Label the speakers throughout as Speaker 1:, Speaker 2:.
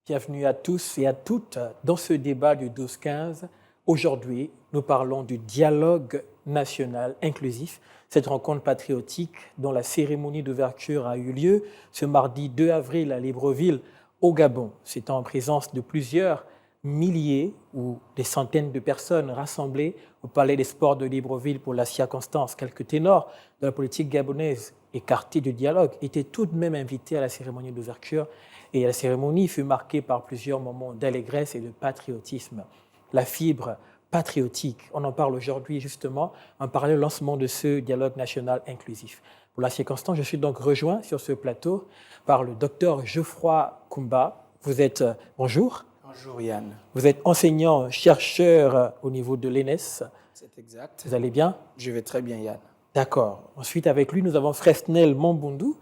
Speaker 1: Bienvenue à tous et à toutes dans ce débat du 12-15. Aujourd'hui, nous parlons du dialogue national inclusif, cette rencontre patriotique dont la cérémonie d'ouverture a eu lieu ce mardi 2 avril à Libreville, au Gabon. C'est en présence de plusieurs milliers ou des centaines de personnes rassemblées au Palais des Sports de Libreville pour la circonstance. Quelques ténors de la politique gabonaise écartés du dialogue étaient tout de même invités à la cérémonie d'ouverture. Et la cérémonie fut marquée par plusieurs moments d'allégresse et de patriotisme. La fibre patriotique, on en parle aujourd'hui justement, en parlant du lancement de ce dialogue national inclusif. Pour la circonstance, je suis donc rejoint sur ce plateau par le docteur Geoffroy Koumba. Vous êtes, bonjour.
Speaker 2: Bonjour Yann.
Speaker 1: Vous êtes enseignant-chercheur au niveau de l'ENES.
Speaker 2: C'est exact.
Speaker 1: Vous allez bien?
Speaker 2: Je vais très bien Yann.
Speaker 1: D'accord. Ensuite, avec lui, nous avons Fresnel Mambundu.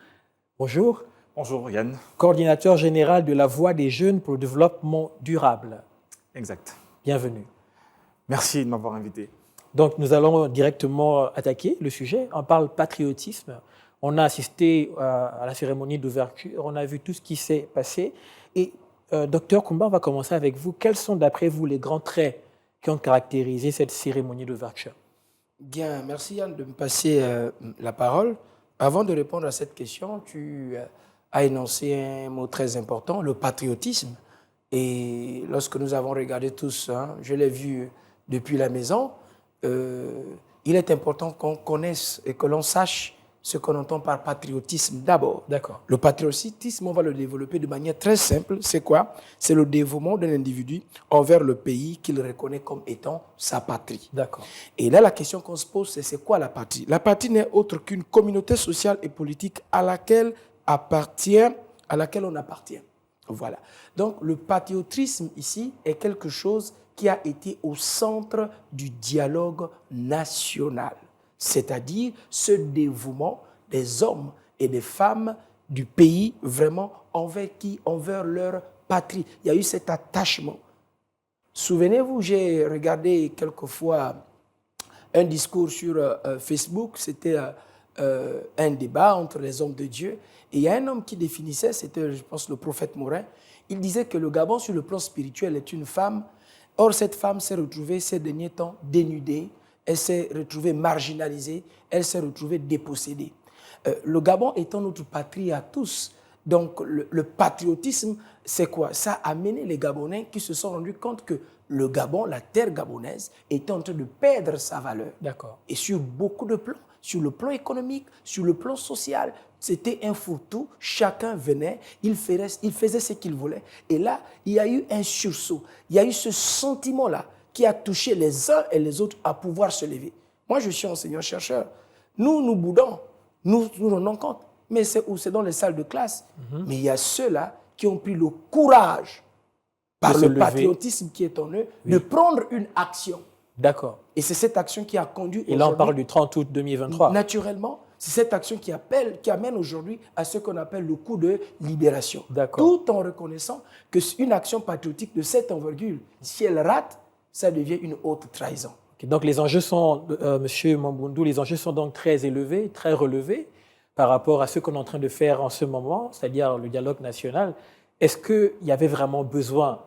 Speaker 1: Bonjour.
Speaker 3: Bonjour Yann.
Speaker 1: Coordinateur général de la Voix des jeunes pour le développement durable.
Speaker 3: Exact.
Speaker 1: Bienvenue.
Speaker 3: Merci de m'avoir invité.
Speaker 1: Donc nous allons directement attaquer le sujet. On parle patriotisme. On a assisté à la cérémonie d'ouverture, on a vu tout ce qui s'est passé. Et docteur Koumba, on va commencer avec vous. Quels sont d'après vous les grands traits qui ont caractérisé cette cérémonie d'ouverture?
Speaker 2: Bien, merci Yann de me passer la parole. Avant de répondre à cette question, tu a énoncé un mot très important, le patriotisme. Et lorsque nous avons regardé tous, je l'ai vu depuis la maison, il est important qu'on connaisse et que l'on sache ce qu'on entend par patriotisme d'abord.
Speaker 1: D'accord.
Speaker 2: Le patriotisme, on va le développer de manière très simple. C'est quoi? C'est le dévouement d'un individu envers le pays qu'il reconnaît comme étant sa patrie.
Speaker 1: D'accord.
Speaker 2: Et là, la question qu'on se pose, c'est quoi la patrie? La patrie n'est autre qu'une communauté sociale et politique à laquelle on appartient. Voilà. Donc, le patriotisme ici est quelque chose qui a été au centre du dialogue national, c'est-à-dire ce dévouement des hommes et des femmes du pays vraiment envers leur patrie. Il y a eu cet attachement. Souvenez-vous, j'ai regardé quelquefois un discours sur Facebook, c'était un débat entre les hommes de Dieu. Et il y a un homme qui définissait, c'était, je pense, le prophète Morin. Il disait que le Gabon, sur le plan spirituel, est une femme. Or, cette femme s'est retrouvée ces derniers temps dénudée, elle s'est retrouvée marginalisée, elle s'est retrouvée dépossédée. Le Gabon étant notre patrie à tous, donc le patriotisme, c'est quoi? Ça a amené les Gabonais qui se sont rendus compte que le Gabon, la terre gabonaise, est en train de perdre sa valeur.
Speaker 1: D'accord.
Speaker 2: Et sur beaucoup de plans, sur le plan économique, sur le plan social, c'était un fourre-tout. Chacun venait, il faisait ce qu'il voulait. Et là, il y a eu un sursaut. Il y a eu ce sentiment-là qui a touché les uns et les autres à pouvoir se lever. Moi, je suis enseignant-chercheur. Nous boudons, nous rendons compte. Mais c'est où? C'est dans les salles de classe. Mais il y a ceux-là qui ont pris le courage, par le patriotisme qui est en eux, de prendre une action.
Speaker 1: D'accord.
Speaker 2: Et c'est cette action qui a conduit
Speaker 1: Et là, on parle du 30 août 2023.
Speaker 2: Naturellement, c'est cette action qui amène aujourd'hui à ce qu'on appelle le coup de libération.
Speaker 1: D'accord.
Speaker 2: Tout en reconnaissant qu'une action patriotique de cette envergure, si elle rate, ça devient une haute trahison.
Speaker 1: Okay. Donc les enjeux sont, Monsieur Mambundu, les enjeux sont donc très élevés, très relevés par rapport à ce qu'on est en train de faire en ce moment, c'est-à-dire le dialogue national. Est-ce qu'il y avait vraiment besoin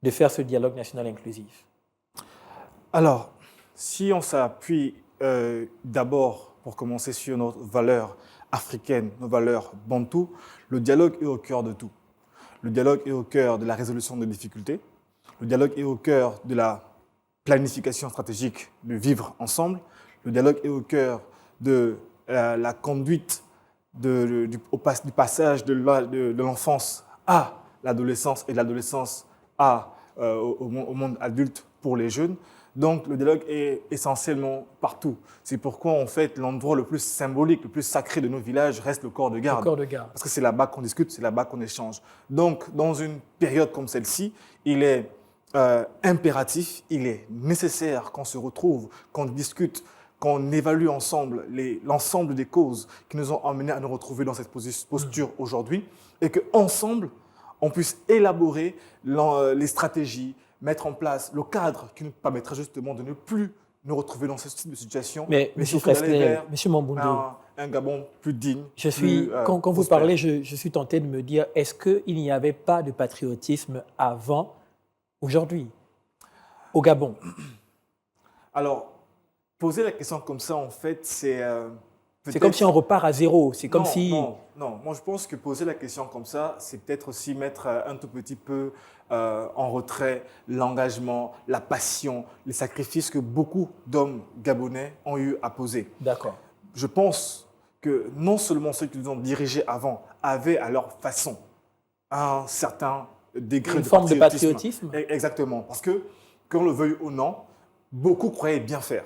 Speaker 1: de faire ce dialogue national inclusif?
Speaker 3: Alors, si on s'appuie d'abord, pour commencer, sur nos valeurs africaines, nos valeurs bantoues, le dialogue est au cœur de tout. Le dialogue est au cœur de la résolution des difficultés. Le dialogue est au cœur de la planification stratégique de vivre ensemble. Le dialogue est au cœur de la conduite du passage de l'enfance à l'adolescence et de l'adolescence au monde adulte pour les jeunes. Donc, le dialogue est essentiellement partout. C'est pourquoi, en fait, l'endroit le plus symbolique, le plus sacré de nos villages reste le corps de garde.
Speaker 1: Le corps de garde.
Speaker 3: Parce que c'est là-bas qu'on discute, c'est là-bas qu'on échange. Donc, dans une période comme celle-ci, il est impératif, il est nécessaire qu'on se retrouve, qu'on discute, qu'on évalue ensemble l'ensemble des causes qui nous ont amenés à nous retrouver dans cette posture aujourd'hui et qu'ensemble, on puisse élaborer les stratégies, mettre en place le cadre qui nous permettra justement de ne plus nous retrouver dans ce type de situation.
Speaker 1: Mais M. Fresnel, M. Mambundu,
Speaker 3: un Gabon plus digne.
Speaker 1: Quand vous parlez, je suis tenté de me dire, est-ce qu'il n'y avait pas de patriotisme avant, aujourd'hui, au Gabon?
Speaker 3: Alors, poser la question comme ça, en fait, c'est...
Speaker 1: c'est comme si on repart à zéro. C'est comme si...
Speaker 3: Non. Moi, je pense que poser la question comme ça, c'est peut-être aussi mettre un tout petit peu en retrait l'engagement, la passion, les sacrifices que beaucoup d'hommes gabonais ont eu à poser.
Speaker 1: D'accord.
Speaker 3: Je pense que non seulement ceux qui nous ont dirigés avant avaient à leur façon un certain degré
Speaker 1: Une forme de patriotisme.
Speaker 3: Exactement. Parce que, qu'on le veuille ou non, beaucoup croyaient bien faire.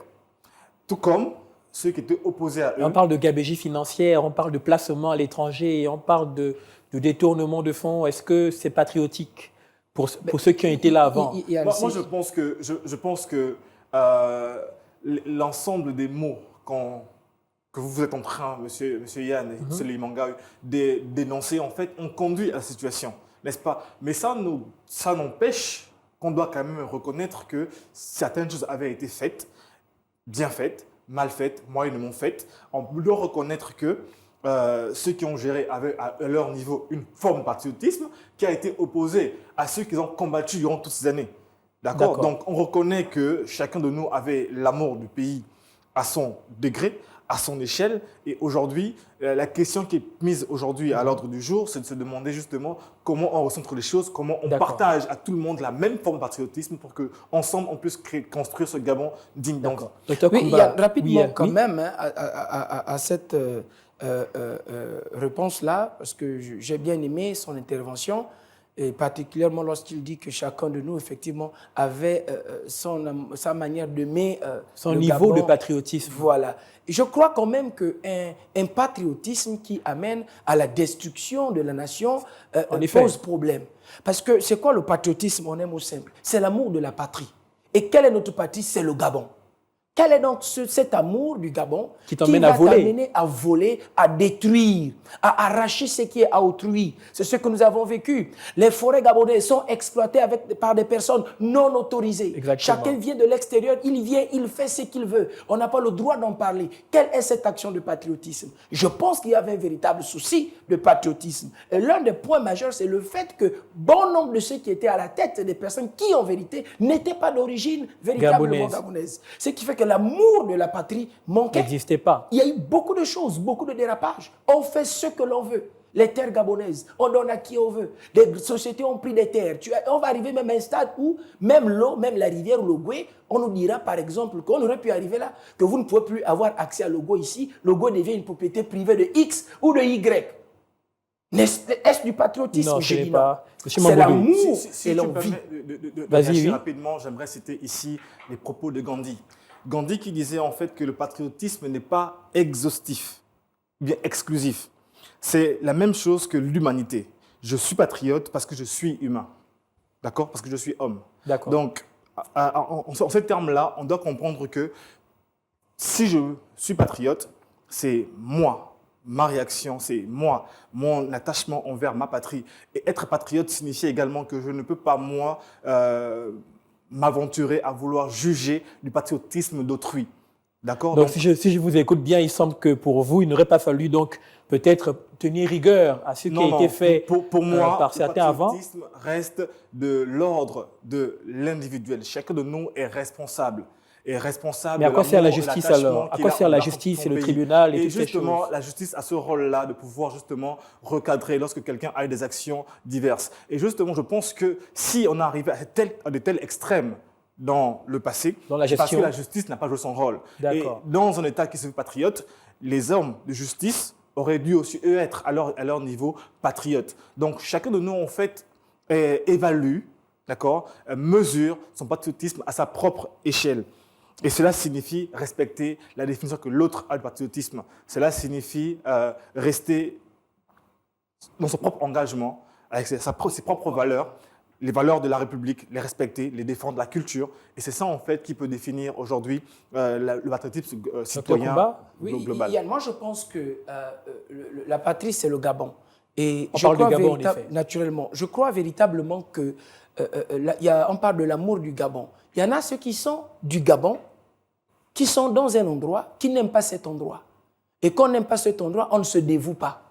Speaker 3: Tout comme ceux qui étaient opposés à eux.
Speaker 1: On parle de gabegie financière, on parle de placement à l'étranger, on parle de détournement de fonds. Est-ce que c'est patriotique pour ceux qui ont été là avant?
Speaker 3: Moi, je pense que l'ensemble des mots que vous êtes en train, monsieur Yann et monsieur Limanga, d'énoncer, en fait, ont conduit à la situation, n'est-ce pas? Mais ça n'empêche qu'on doit quand même reconnaître que certaines choses avaient été faites, bien faites, mal faites, moyennement faites. On doit reconnaître que ceux qui ont géré avaient à leur niveau une forme de patriotisme qui a été opposée à ceux qui ont combattu durant toutes ces années. D'accord? Donc, on reconnaît que chacun de nous avait l'amour du pays à son degré, à son échelle. Et aujourd'hui, la question qui est mise aujourd'hui à l'ordre du jour, c'est de se demander justement comment on recentre les choses, comment on partage à tout le monde la même forme de patriotisme pour qu'ensemble, on puisse construire ce Gabon digne d'enfant.
Speaker 2: Oui, il y a rapidement quand même à cette réponse-là, parce que j'ai bien aimé son intervention, et particulièrement lorsqu'il dit que chacun de nous, effectivement, avait sa manière d'aimer
Speaker 1: son niveau de patriotisme.
Speaker 2: Voilà. Et je crois quand même qu'un patriotisme qui amène à la destruction de la nation pose problème. Parce que c'est quoi le patriotisme? On aime au simple. C'est l'amour de la patrie. Et quelle est notre patrie? C'est le Gabon. Quel est donc cet amour du Gabon
Speaker 1: qui t'emmène à voler?
Speaker 2: T'amener à voler, à détruire, à arracher ce qui est à autrui. C'est ce que nous avons vécu. Les forêts gabonaises sont exploitées par des personnes non autorisées.
Speaker 1: Exactement.
Speaker 2: Chacun vient de l'extérieur, il vient, il fait ce qu'il veut. On n'a pas le droit d'en parler. Quelle est cette action de patriotisme? Je pense qu'il y avait un véritable souci de patriotisme. Et l'un des points majeurs, c'est le fait que bon nombre de ceux qui étaient à la tête, des personnes qui, en vérité, n'étaient pas d'origine véritablement gabonaise. Ce qui fait que l'amour de la patrie manquait.
Speaker 1: N'existait pas.
Speaker 2: Il y a eu beaucoup de choses, beaucoup de dérapages. On fait ce que l'on veut. Les terres gabonaises, on donne à qui on veut. Des sociétés ont pris des terres. On va arriver même à un stade où même l'eau, même la rivière ou le Goué, on nous dira par exemple qu'on aurait pu arriver là, que vous ne pouvez plus avoir accès à l'Ogo ici. L'Ogo devient une propriété privée de X ou de Y. Est-ce du patriotisme?
Speaker 1: Non,
Speaker 2: je dis
Speaker 1: pas.
Speaker 2: C'est l'amour
Speaker 3: et l'envie.
Speaker 1: Vas-y,
Speaker 3: rapidement, j'aimerais citer ici les propos de Gandhi. Gandhi qui disait en fait que le patriotisme n'est pas exhaustif, bien exclusif. C'est la même chose que l'humanité. Je suis patriote parce que je suis humain. D'accord? Parce que je suis homme.
Speaker 1: D'accord.
Speaker 3: Donc, en ces termes-là, on doit comprendre que si je suis patriote, c'est moi, ma réaction, c'est moi, mon attachement envers ma patrie. Et être patriote signifie également que je ne peux pas, moi, m'aventurer à vouloir juger du patriotisme d'autrui. D'accord?
Speaker 1: Donc si je vous écoute bien, il semble que pour vous, il n'aurait pas fallu donc peut-être tenir rigueur à ce qui a été fait
Speaker 3: pour moi,
Speaker 1: par certains avant.
Speaker 3: Le patriotisme reste de l'ordre de l'individuel. Chacun de nous est responsable. Mais
Speaker 1: à quoi sert la justice alors? À quoi sert la justice et le tribunal et toutes ces choses?
Speaker 3: Justement, la justice a ce rôle-là de pouvoir justement recadrer lorsque quelqu'un a des actions diverses. Et justement, je pense que si on est arrivé à de tels extrêmes dans le passé, c'est parce que la justice n'a pas joué son rôle. Et dans un État qui se veut patriote, les hommes de justice auraient dû aussi eux être à leur niveau patriotes. Donc chacun de nous en fait évalue, mesure son patriotisme à sa propre échelle. Et cela signifie respecter la définition que l'autre a du patriotisme. Cela signifie rester dans son propre engagement, avec ses propres valeurs, les valeurs de la République, les respecter, les défendre, la culture. Et c'est ça, en fait, qui peut définir aujourd'hui le patriotisme citoyen global.
Speaker 2: Yann, moi, je pense que la patrie, c'est le Gabon. Et
Speaker 1: on parle du Gabon, en effet.
Speaker 2: Naturellement. Je crois véritablement que on parle de l'amour du Gabon. Il y en a ceux qui sont du Gabon, qui sont dans un endroit, qui n'aiment pas cet endroit. et qu'on n'aime pas cet endroit, on ne se dévoue pas.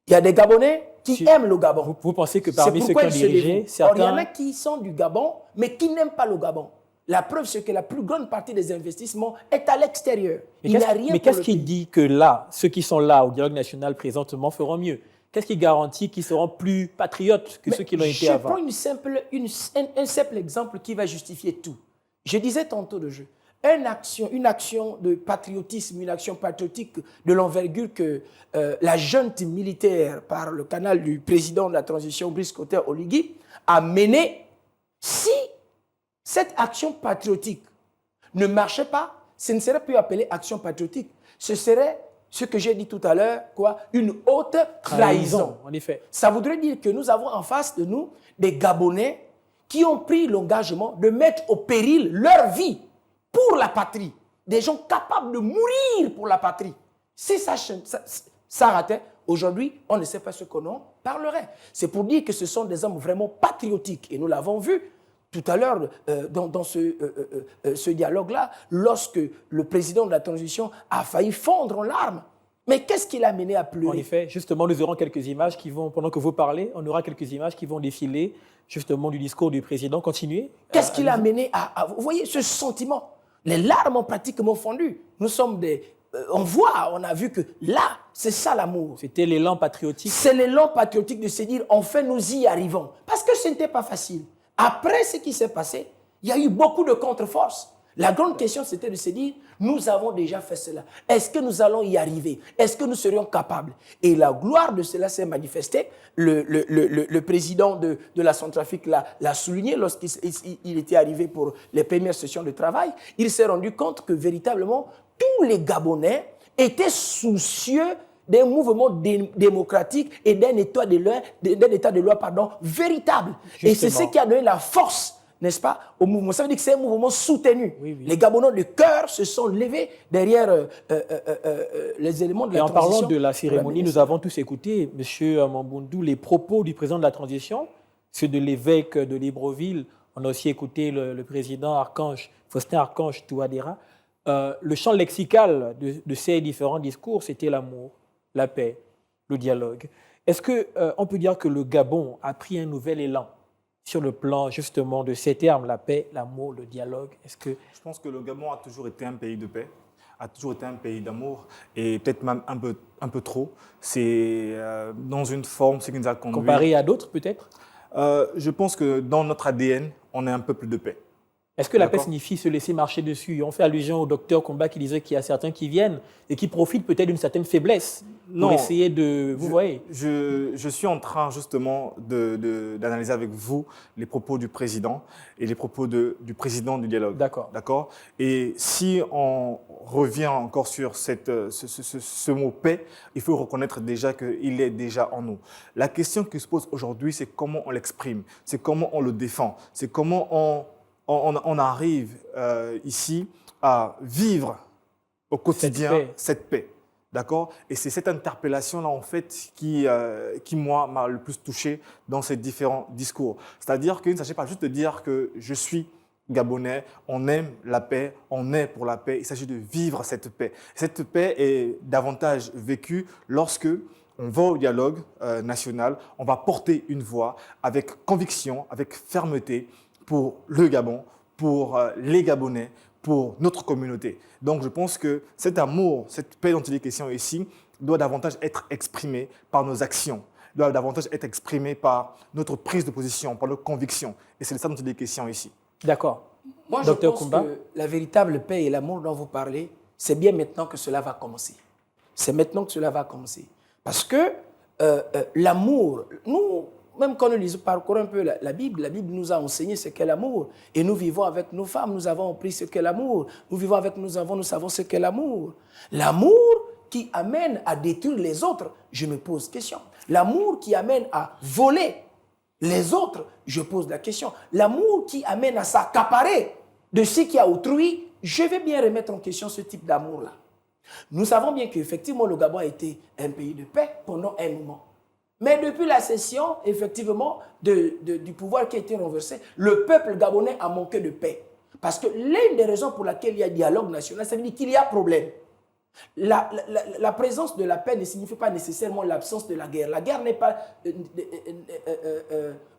Speaker 2: Il y a des Gabonais qui aiment le Gabon.
Speaker 1: Vous pensez que parmi ceux qui ont
Speaker 2: ils se
Speaker 1: dirigé,
Speaker 2: dévouent.
Speaker 1: certains...
Speaker 2: Or, il y en a qui sont du Gabon, mais qui n'aiment pas le Gabon. La preuve, c'est que la plus grande partie des investissements est à l'extérieur. Il n'y a rien.
Speaker 1: Mais qu'est-ce qui dit que là, ceux qui sont là au dialogue national présentement feront mieux? Qu'est-ce qui garantit qu'ils seront plus patriotes que ceux qui l'ont été avant?
Speaker 2: Je prends un simple exemple qui va justifier tout. Je disais tantôt de jeu. Une action de patriotisme, une action patriotique de l'envergure que la junte militaire, par le canal du président de la transition, Brice Kotter Oligui, a menée. Si cette action patriotique ne marchait pas, ce ne serait plus appelé action patriotique. Ce serait ce que j'ai dit tout à l'heure, quoi, une haute trahison.
Speaker 1: En effet.
Speaker 2: Ça voudrait dire que nous avons en face de nous des Gabonais qui ont pris l'engagement de mettre au péril leur vie pour la patrie. Des gens capables de mourir pour la patrie. Si ça ratait, aujourd'hui, on ne sait pas ce qu'on en parlerait. C'est pour dire que ce sont des hommes vraiment patriotiques. Et nous l'avons vu tout à l'heure dans ce dialogue-là, lorsque le président de la transition a failli fondre en larmes. Mais qu'est-ce qui l'a mené à pleurer?
Speaker 1: En effet, justement, nous aurons quelques images qui vont, pendant que vous parlez, on aura quelques images qui vont défiler justement du discours du président. Continuez.
Speaker 2: Qu'est-ce qui l'a mené à... Vous voyez ce sentiment? Les larmes ont pratiquement fondu. Nous sommes des... on voit, on a vu que là, c'est ça l'amour.
Speaker 1: C'était l'élan patriotique.
Speaker 2: C'est l'élan patriotique de se dire, enfin, nous y arrivons. Parce que ce n'était pas facile. Après ce qui s'est passé, il y a eu beaucoup de contre-forces. La grande question, c'était de se dire, nous avons déjà fait cela. Est-ce que nous allons y arriver? Est-ce que nous serions capables? Et la gloire de cela s'est manifestée. Le président de la Centrafrique l'a souligné lorsqu'il était arrivé pour les premières sessions de travail. Il s'est rendu compte que véritablement, tous les Gabonais étaient soucieux d'un mouvement démocratique et d'un état de loi véritable. Justement. Et c'est ce qui a donné la force, n'est-ce pas, au mouvement. Ça veut dire que c'est un mouvement soutenu. Oui, oui. Les Gabonais de cœur se sont levés derrière les éléments de la transition.
Speaker 1: Et en parlant de la cérémonie, nous avons tous écouté, M. Mamboundou, les propos du président de la transition, ceux de l'évêque de Libreville. On a aussi écouté le président Archange, Faustin Archange Touadéra. Le champ lexical de ces différents discours, c'était l'amour, la paix, le dialogue. Est-ce qu'on peut dire que le Gabon a pris un nouvel élan sur le plan justement de ces termes, la paix, l'amour, le dialogue?
Speaker 3: Je pense que le Gabon a toujours été un pays de paix, a toujours été un pays d'amour, et peut-être même un peu trop. C'est dans une forme, ce qui nous a conduit...
Speaker 1: Comparé à d'autres peut-être?
Speaker 3: Je pense que dans notre ADN, on est un peu plus de paix.
Speaker 1: Est-ce que la paix signifie se laisser marcher dessus? On fait allusion au docteur Comba qui disait qu'il y a certains qui viennent et qui profitent peut-être d'une certaine faiblesse pour essayer de... Vous voyez?
Speaker 3: Je suis en train justement d'analyser avec vous les propos du président et les propos du président du dialogue.
Speaker 1: D'accord.
Speaker 3: Et si on revient encore sur ce mot paix, il faut reconnaître déjà qu'il est déjà en nous. La question qui se pose aujourd'hui, c'est comment on l'exprime, c'est comment on le défend, c'est comment on arrive ici à vivre au quotidien cette paix. D'accord? Et c'est cette interpellation-là, en fait, qui moi, m'a le plus touché dans ces différents discours. C'est-à-dire qu'il ne s'agit pas juste de dire que je suis Gabonais, on aime la paix, on est pour la paix. Il s'agit de vivre cette paix. Cette paix est davantage vécue lorsque on va au dialogue national, on va porter une voix avec conviction, avec fermeté, pour le Gabon, pour les Gabonais, pour notre communauté. Donc je pense que cet amour, cette paix dont il est question ici, doit davantage être exprimé par nos actions, doit davantage être exprimé par notre prise de position, par nos convictions. Et c'est de ça dont il est question ici.
Speaker 1: D'accord.
Speaker 2: Moi, je pense que la véritable paix et l'amour dont vous parlez, c'est bien maintenant que cela va commencer. C'est maintenant que cela va commencer. Parce que l'amour, nous... Même quand nous parcourons un peu la Bible nous a enseigné ce qu'est l'amour. Et nous vivons avec nos femmes, nous avons appris ce qu'est l'amour. Nous vivons avec nos enfants, nous savons ce qu'est l'amour. L'amour qui amène à détruire les autres, je me pose question. L'amour qui amène à voler les autres, je pose la question. L'amour qui amène à s'accaparer de ce qui a autrui, je vais bien remettre en question ce type d'amour-là. Nous savons bien qu'effectivement, le Gabon a été un pays de paix pendant un moment. Mais depuis la cession, effectivement, du pouvoir qui a été renversé, le peuple gabonais a manqué de paix. Parce que l'une des raisons pour laquelle il y a dialogue national, ça veut dire qu'il y a problème. La présence de la paix ne signifie pas nécessairement l'absence de la guerre. La guerre n'est pas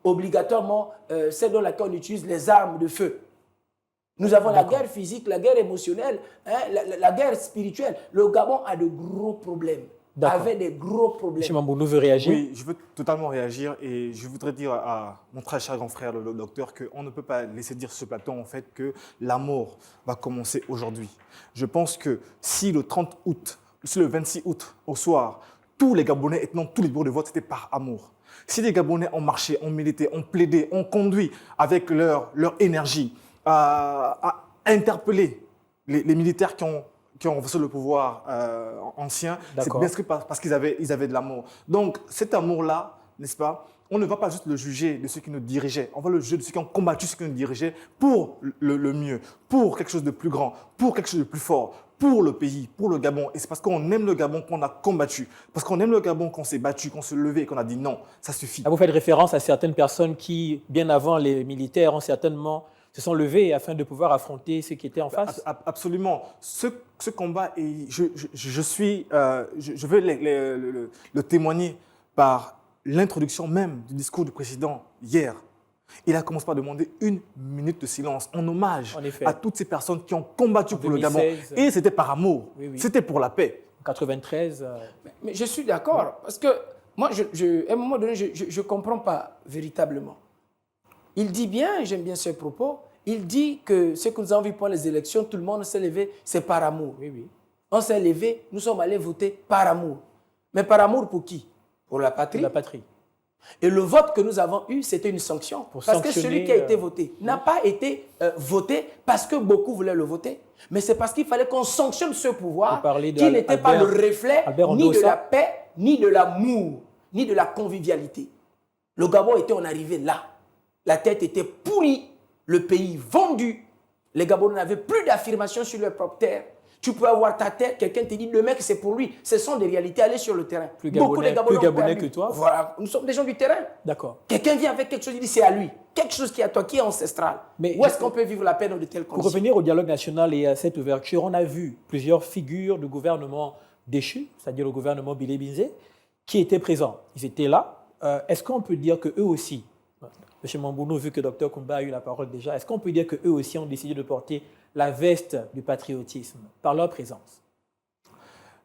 Speaker 2: obligatoirement celle dans laquelle on utilise les armes de feu. Nous avons la guerre physique, la guerre émotionnelle, hein, la guerre spirituelle. Le Gabon a de gros problèmes. Avait des gros problèmes.
Speaker 1: M. Mambounou veut réagir?
Speaker 3: Oui, je veux totalement réagir et je voudrais dire à mon très cher grand frère, le docteur, qu'on ne peut pas laisser dire sur ce plateau en fait que la mort va commencer aujourd'hui. Je pense que si le 30 août, si le 26 août au soir, tous les Gabonais, et non tous les bureaux de vote, c'était par amour. Si les Gabonais ont marché, ont milité, ont plaidé, ont conduit avec leur énergie à interpeller les militaires qui ont renversé le pouvoir ancien, c'est bien sûr parce qu'ils avaient de l'amour. Donc cet amour-là, n'est-ce pas, on ne va pas juste le juger de ceux qui nous dirigeaient, on va le juger de ceux qui ont combattu ceux qui nous dirigeaient pour le mieux, pour quelque chose de plus grand, pour quelque chose de plus fort, pour le pays, pour le Gabon. Et c'est parce qu'on aime le Gabon qu'on a combattu, parce qu'on aime le Gabon qu'on s'est battu, qu'on s'est levé et qu'on a dit non, ça suffit.
Speaker 1: Vous faites référence à certaines personnes qui, bien avant les militaires, ont certainement se sont levés afin de pouvoir affronter ceux qui étaient en face?
Speaker 3: Absolument. Ce combat, et je veux le témoigner par l'introduction même du discours du président hier. Il a commencé par demander 1 minute de silence en hommage à toutes ces personnes qui ont combattu pour 2016, le Gabon. Et c'était par amour, c'était pour la paix.
Speaker 1: En 93.
Speaker 2: Mais je suis d'accord, parce que moi, à un moment donné, je ne comprends pas véritablement. Il dit bien, et j'aime bien ce propos, il dit que ce que nous avons vu pour les élections, tout le monde s'est levé, c'est par amour. On s'est levé, nous sommes allés voter par amour. Mais par amour pour qui? Pour la patrie.
Speaker 1: Pour la patrie.
Speaker 2: Et le vote que nous avons eu, c'était une sanction. Parce que celui qui a été voté n'a pas été voté parce que beaucoup voulaient le voter, mais c'est parce qu'il fallait qu'on sanctionne ce pouvoir qui n'était pas le reflet ni de la paix, ni de l'amour, ni de la convivialité. Le Gabon était en arrivé là. La tête était pourrie, le pays vendu. Les Gabonais n'avaient plus d'affirmation sur leur propre terre. Tu peux avoir ta terre, quelqu'un te dit le mec c'est pour lui. Ce sont des réalités, aller sur le terrain.
Speaker 1: Plus Gabonais que toi.
Speaker 2: Voilà, nous sommes des gens du terrain.
Speaker 1: D'accord.
Speaker 2: Quelqu'un vient avec quelque chose, il dit c'est à lui. Quelque chose qui est à toi, qui est ancestral. Mais où est-ce qu'on peut vivre la paix dans de telles conditions?
Speaker 1: Pour revenir au dialogue national et à cette ouverture, on a vu plusieurs figures de gouvernement déchus, c'est-à-dire le gouvernement Bilé Binzé, qui étaient présents. Ils étaient là. Est-ce qu'on peut dire qu'eux aussi, M. Mambounou, vu que Dr Koumba a eu la parole déjà, est-ce qu'on peut dire qu'eux aussi ont décidé de porter la veste du patriotisme par leur présence?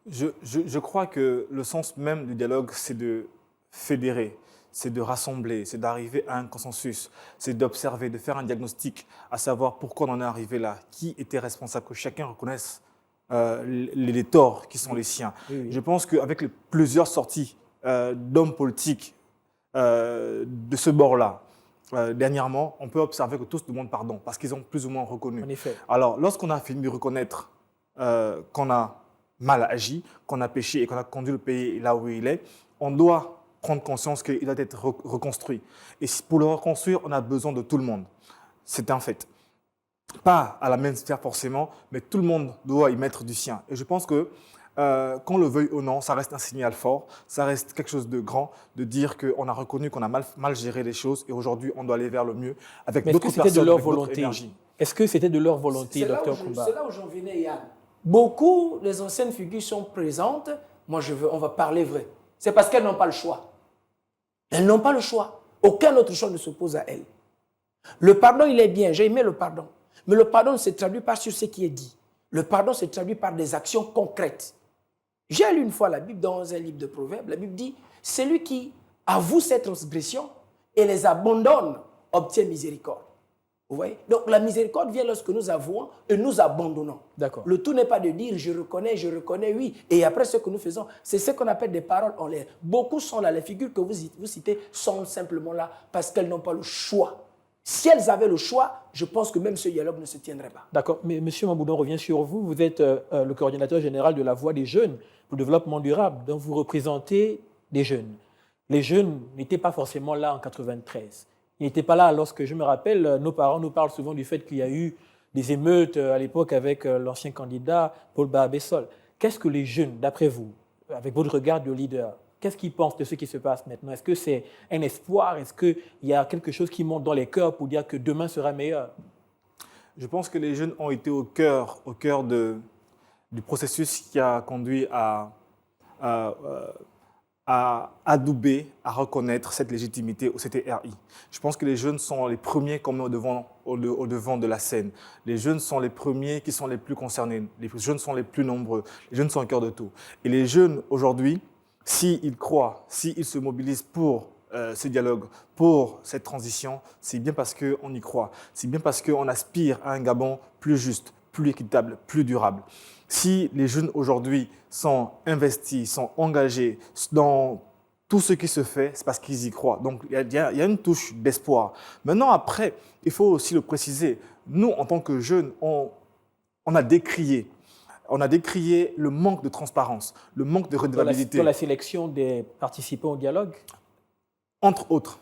Speaker 3: Je crois que le sens même du dialogue, c'est de fédérer, c'est de rassembler, c'est d'arriver à un consensus, c'est d'observer, de faire un diagnostic, à savoir pourquoi on en est arrivé là, qui était responsable, que chacun reconnaisse les torts qui sont les siens. Je pense qu'avec plusieurs sorties d'hommes politiques de ce bord-là, dernièrement, on peut observer que tous demandent pardon parce qu'ils ont plus ou moins reconnu.
Speaker 1: En effet.
Speaker 3: Alors, lorsqu'on a fini de reconnaître qu'on a mal agi, qu'on a péché et qu'on a conduit le pays là où il est, on doit prendre conscience qu'il doit être reconstruit. Et pour le reconstruire, on a besoin de tout le monde. C'est un fait. Pas à la même sphère forcément, mais tout le monde doit y mettre du sien. Et je pense que qu'on le veuille ou non, ça reste un signal fort, ça reste quelque chose de grand, de dire qu'on a reconnu qu'on a mal géré les choses et aujourd'hui, on doit aller vers le mieux avec d'autres personnes, avec d'autres énergies.
Speaker 1: Est-ce que c'était de leur volonté, Dr Koumba?
Speaker 2: C'est là où j'en venais, Yann. Beaucoup des anciennes figures sont présentes. Moi, on va parler vrai. C'est parce qu'elles n'ont pas le choix. Elles n'ont pas le choix. Aucun autre choix ne s'oppose à elles. Le pardon, il est bien. J'ai aimé le pardon. Mais le pardon ne se traduit pas sur ce qui est dit. Le pardon se traduit par des actions concrètes. J'ai lu une fois la Bible dans un livre de Proverbes. La Bible dit « Celui qui avoue ses transgressions et les abandonne obtient miséricorde. » Vous voyez? Donc la miséricorde vient lorsque nous avouons et nous abandonnons.
Speaker 1: D'accord.
Speaker 2: Le tout n'est pas de dire « je reconnais, oui ». Et après ce que nous faisons, c'est ce qu'on appelle des paroles en l'air. Beaucoup sont là. Les figures que vous citez sont simplement là parce qu'elles n'ont pas le choix. Si elles avaient le choix, je pense que même ce dialogue ne se tiendrait pas.
Speaker 1: D'accord. Mais M. Mambounou, on revient sur vous. Vous êtes le coordinateur général de la Voix des jeunes pour le développement durable. Donc, vous représentez des jeunes. Les jeunes n'étaient pas forcément là en 93. Ils n'étaient pas là lorsque, je me rappelle, nos parents nous parlent souvent du fait qu'il y a eu des émeutes à l'époque avec l'ancien candidat Paul Baha-Bessol. Qu'est-ce que les jeunes, d'après vous, avec votre regard de leader, qu'est-ce qu'ils pensent de ce qui se passe maintenant? Est-ce que c'est un espoir? Est-ce qu'il y a quelque chose qui monte dans les cœurs pour dire que demain sera meilleur?
Speaker 3: Je pense que les jeunes ont été au cœur du processus qui a conduit à, à adouber, à reconnaître cette légitimité au CTRI. Je pense que les jeunes sont les premiers qu'on met au devant de la scène. Les jeunes sont les premiers qui sont les plus concernés. Les jeunes sont les plus nombreux. Les jeunes sont au cœur de tout. Et les jeunes, aujourd'hui, s'ils croient, s'ils se mobilisent pour ce dialogue, pour cette transition, c'est bien parce qu'on y croit. C'est bien parce qu'on aspire à un Gabon plus juste, plus équitable, plus durable. Si les jeunes aujourd'hui sont investis, sont engagés dans tout ce qui se fait, c'est parce qu'ils y croient. Donc, il y a une touche d'espoir. Maintenant, après, il faut aussi le préciser. Nous, en tant que jeunes, on a décrié. On a décrié le manque de transparence, le manque de redevabilité.
Speaker 1: Dans la sélection des participants au dialogue?
Speaker 3: Entre autres.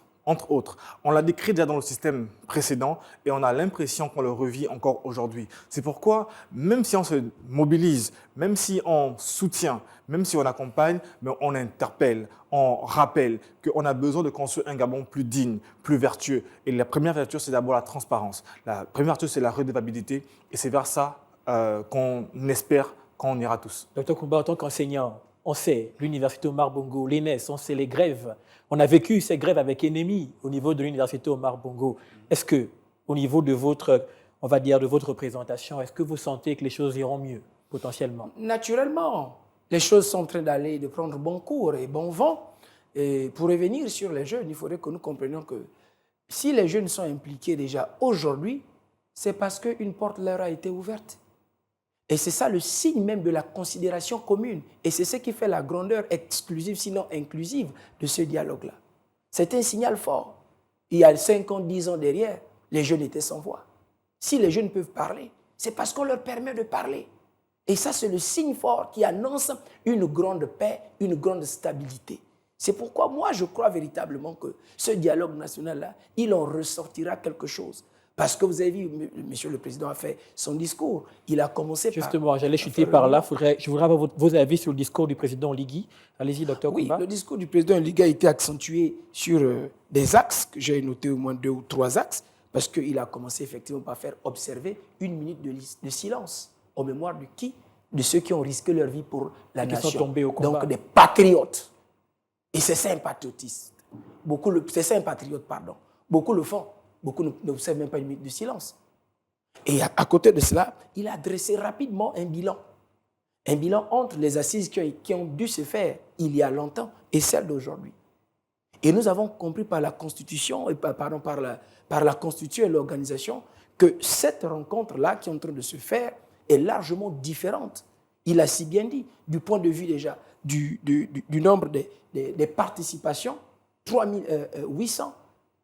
Speaker 3: On l'a décrit déjà dans le système précédent et on a l'impression qu'on le revit encore aujourd'hui. C'est pourquoi, même si on se mobilise, même si on soutient, même si on accompagne, mais on interpelle, on rappelle qu'on a besoin de construire un Gabon plus digne, plus vertueux. Et la première vertu, c'est d'abord la transparence. La première vertu, c'est la redevabilité et c'est vers ça qu'on espère qu'on ira tous.
Speaker 1: Docteur Koumba, en tant qu'enseignant, on sait l'université Omar Bongo, l'ENES, on sait les grèves. On a vécu ces grèves avec ennemis au niveau de l'université Omar Bongo. Est-ce que, au niveau de votre, on va dire, de votre représentation, est-ce que vous sentez que les choses iront mieux, potentiellement?
Speaker 2: Naturellement, les choses sont en train d'aller, de prendre bon cours et bon vent. Et pour revenir sur les jeunes, il faudrait que nous comprenions que si les jeunes sont impliqués déjà aujourd'hui, c'est parce qu'une porte leur a été ouverte. Et c'est ça le signe même de la considération commune. Et c'est ce qui fait la grandeur exclusive, sinon inclusive, de ce dialogue-là. C'est un signal fort. Il y a 5 ans, 10 ans derrière, les jeunes étaient sans voix. Si les jeunes peuvent parler, c'est parce qu'on leur permet de parler. Et ça, c'est le signe fort qui annonce une grande paix, une grande stabilité. C'est pourquoi moi, je crois véritablement que ce dialogue national-là, il en ressortira quelque chose. Parce que vous avez vu, Monsieur le Président a fait son discours. Il a commencé par...
Speaker 1: Justement, j'allais chuter par là. Je voudrais avoir vos avis sur le discours du président Oligui. Allez-y, docteur Koumba.
Speaker 2: Oui, le discours du président Oligui a été accentué sur des axes, que j'ai noté au moins 2 ou 3 axes, parce qu'il a commencé effectivement par faire observer 1 minute de silence en mémoire de qui? De ceux qui ont risqué leur vie pour la nation.
Speaker 1: Qui sont tombés au combat.
Speaker 2: Donc des patriotes. Et c'est ça un patriotisme. C'est ça un patriote, pardon. Beaucoup le font. Beaucoup n'observent même pas 1 minute de silence. Et à côté de cela, il a dressé rapidement un bilan. Un bilan entre les assises qui ont dû se faire il y a longtemps et celles d'aujourd'hui. Et nous avons compris par la Constitution, par la Constitution et l'organisation, que cette rencontre-là qui est en train de se faire est largement différente. Il a si bien dit, du point de vue déjà du nombre des participations, 3800,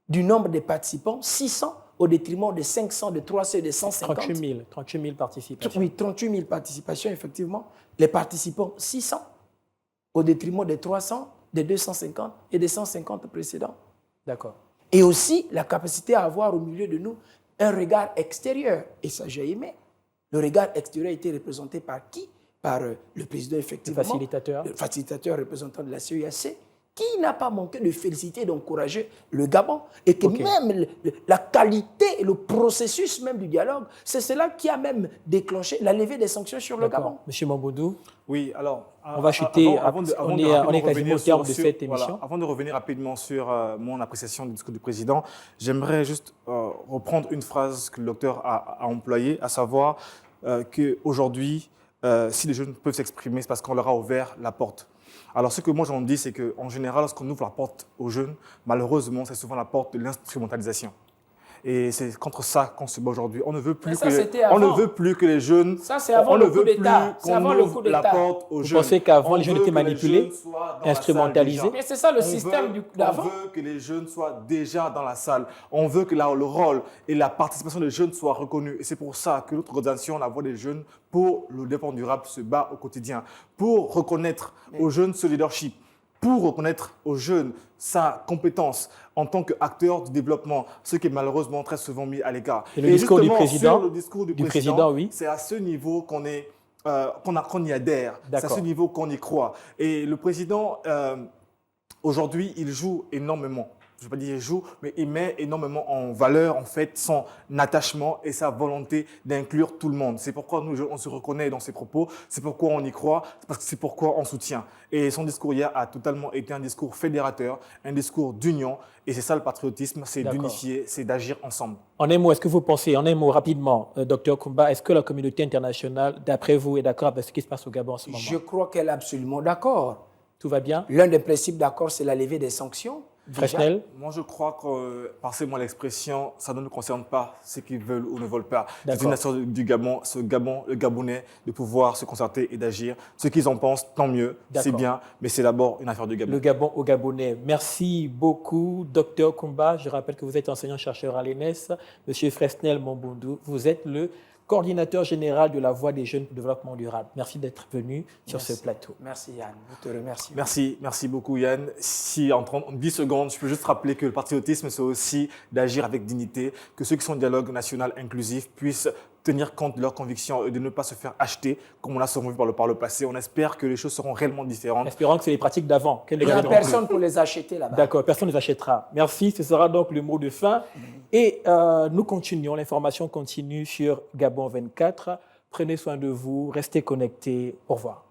Speaker 2: du nombre des participants, 600, au détriment de 500, de 300 et de 150.
Speaker 1: 38 000 participations.
Speaker 2: Oui, 38 000 participations, effectivement. Les participants, 600, au détriment des 300, des 250 et des 150 précédents.
Speaker 1: D'accord.
Speaker 2: Et aussi la capacité à avoir au milieu de nous un regard extérieur. Et ça, j'ai aimé. Le regard extérieur a été représenté par qui? Par le président, effectivement.
Speaker 1: Le
Speaker 2: facilitateur représentant de la CEAC, qui n'a pas manqué de féliciter et d'encourager le Gabon. Et que même la qualité et le processus même du dialogue, c'est cela qui a même déclenché la levée des sanctions sur le Gabon.
Speaker 1: Monsieur Mamboudou.
Speaker 3: Oui, alors...
Speaker 1: On va chuter, on est quasiment au terme de cette émission.
Speaker 3: Voilà, avant de revenir rapidement sur mon appréciation du discours du président, j'aimerais juste reprendre une phrase que le docteur a employée, à savoir qu'aujourd'hui, si les jeunes peuvent s'exprimer, c'est parce qu'on leur a ouvert la porte. Alors, ce que moi j'en dis, c'est qu'en général, lorsqu'on ouvre la porte aux jeunes, malheureusement, c'est souvent la porte de l'instrumentalisation. Et c'est contre ça qu'on se bat aujourd'hui. On ne veut plus que les jeunes...
Speaker 2: Ça, c'est avant le coup d'État.
Speaker 3: C'est avant le coup d'État. La porte aux jeunes.
Speaker 1: Vous pensez qu'avant, les jeunes étaient manipulés, instrumentalisés?
Speaker 2: Mais c'est ça le système d'avant.
Speaker 3: On veut que les jeunes soient déjà dans la salle. On veut que le rôle et la participation des jeunes soient reconnus. Et c'est pour ça que notre organisation, la Voix des jeunes, pour le développement durable, se bat au quotidien. Pour reconnaître aux jeunes ce leadership. Pour reconnaître aux jeunes sa compétence en tant qu'acteur du développement, ce qui est malheureusement très souvent mis à l'écart.
Speaker 1: Et le discours du président,
Speaker 3: oui, c'est à ce niveau qu'on y adhère, c'est à ce niveau qu'on y croit. Et le président, aujourd'hui, il joue énormément. je ne vais pas dire joue, mais il met énormément en valeur en fait son attachement et sa volonté d'inclure tout le monde. C'est pourquoi nous, on se reconnaît dans ses propos, c'est pourquoi on y croit, parce que c'est pourquoi on soutient. Et son discours hier a totalement été un discours fédérateur, un discours d'union, et c'est ça le patriotisme, c'est d'unifier, c'est d'agir ensemble.
Speaker 1: En un mot, est-ce que vous pensez, en un mot rapidement, Dr Koumba, est-ce que la communauté internationale, d'après vous, est d'accord avec ce qui se passe au Gabon en ce moment?
Speaker 2: Je crois qu'elle est absolument d'accord.
Speaker 1: Tout va bien?
Speaker 2: L'un des principes d'accord, c'est la levée des sanctions.
Speaker 1: Fresnel?
Speaker 3: Moi, je crois que, passez-moi l'expression, ça ne nous concerne pas ce qu'ils veulent ou ne veulent pas. C'est une nation du Gabon, le Gabonais, de pouvoir se concerter et d'agir. Ce qu'ils en pensent, tant mieux, c'est bien, mais c'est d'abord une affaire du Gabon.
Speaker 1: Le Gabon aux Gabonais. Merci beaucoup, Dr Koumba. Je rappelle que vous êtes enseignant-chercheur à l'ENS. Monsieur Fresnel Mombundu, vous êtes le coordinateur général de la Voix des jeunes pour le développement durable. Merci d'être venu sur ce plateau.
Speaker 2: Merci Yann, je te remercie.
Speaker 3: Merci beaucoup Yann. Si en 10 secondes, je peux juste rappeler que le patriotisme, c'est aussi d'agir avec dignité, que ceux qui sont au dialogue national inclusif puissent tenir compte de leurs convictions et de ne pas se faire acheter, comme on l'a souvent vu par le passé. On espère que les choses seront réellement différentes.
Speaker 1: Espérons que c'est les pratiques d'avant.
Speaker 2: Il n'y a personne pour les acheter là-bas.
Speaker 1: D'accord, personne ne les achètera. Merci, ce sera donc le mot de fin. Et nous continuons, l'information continue sur Gabon 24. Prenez soin de vous, restez connectés. Au revoir.